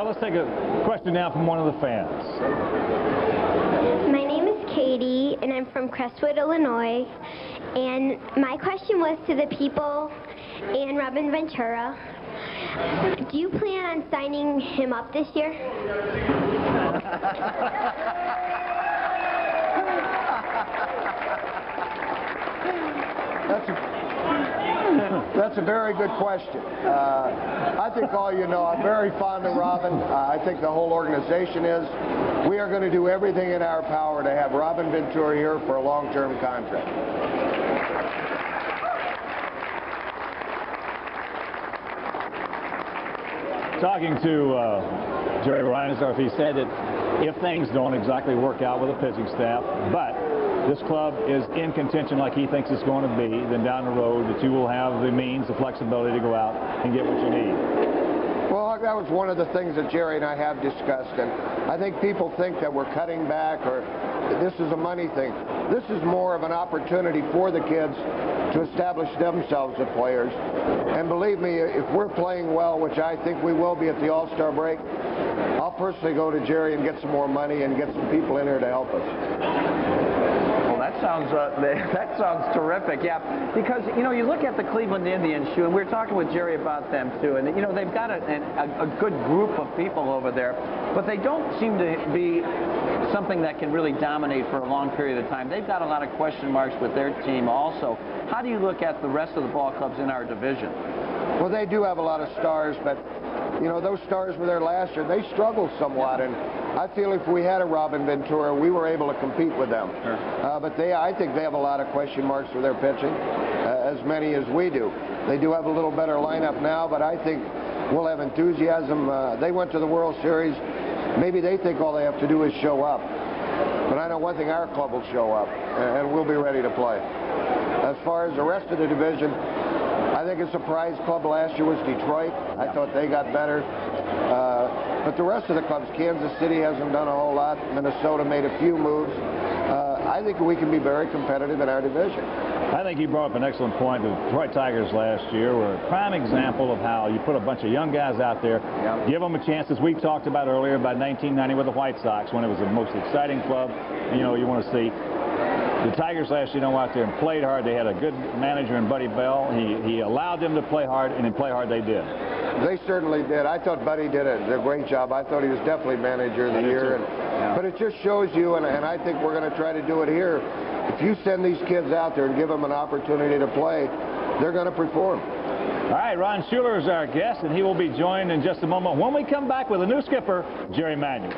Well, let's take a question now from one of the fans. My name is Katie, and I'm from Crestwood, Illinois. And my question was to the people and Robin Ventura. Do you plan on signing him up this year? That's a very good question. I think all you know, I'm very fond of Robin. I think the whole organization is. We are going to do everything in our power to have Robin Ventura here for a long-term contract. Talking to Jerry Reinsdorf, he said that if things don't exactly work out with the pitching staff, but this club is in contention like he thinks it's going to be, then down the road that you will have the means, the flexibility to go out and get what you need. Well, that was one of the things that Jerry and I have discussed, and I think people think that we're cutting back or this is a money thing. This is more of an opportunity for the kids to establish themselves as players. And believe me, if we're playing well, which I think we will be at the All-Star break, I'll personally go to Jerry and get some more money and get some people in here to help us. That sounds terrific, yeah. Because, you know, you look at the Cleveland Indians, and we were talking with Jerry about them, too, and, you know, they've got a good group of people over there, but they don't seem to be something that can really dominate for a long period of time. They've got a lot of question marks with their team also. How do you look at the rest of the ball clubs in our division? Well, they do have a lot of stars, but, you know, those stars were there last year. They struggled somewhat, and I feel if we had a Robin Ventura, we were able to compete with them. Sure. But I think they have a lot of question marks for their pitching, as many as we do. They do have a little better lineup now, but I think we'll have enthusiasm. They went to the World Series. Maybe they think all they have to do is show up. But I know one thing, our club will show up, and we'll be ready to play. As far as the rest of the division, I think a surprise club last year was Detroit. I thought they got better. But the rest of the clubs, Kansas City hasn't done a whole lot. Minnesota made a few moves. I think we can be very competitive in our division. I think you brought up an excellent point. The Detroit Tigers last year were a prime example of how you put a bunch of young guys out there, give them a chance, as we talked about earlier, about 1990 with the White Sox, when it was the most exciting club, you know, you want to see. The Tigers last year, out there and played hard. They had a good manager in Buddy Bell. He allowed them to play hard, and in play hard they did. They certainly did. I thought Buddy did a great job. I thought he was definitely manager of the year. But it just shows you, and I think we're going to try to do it here. If you send these kids out there and give them an opportunity to play, they're going to perform. All right, Ron Schuler is our guest, and he will be joined in just a moment when we come back with a new skipper, Jerry Manuel.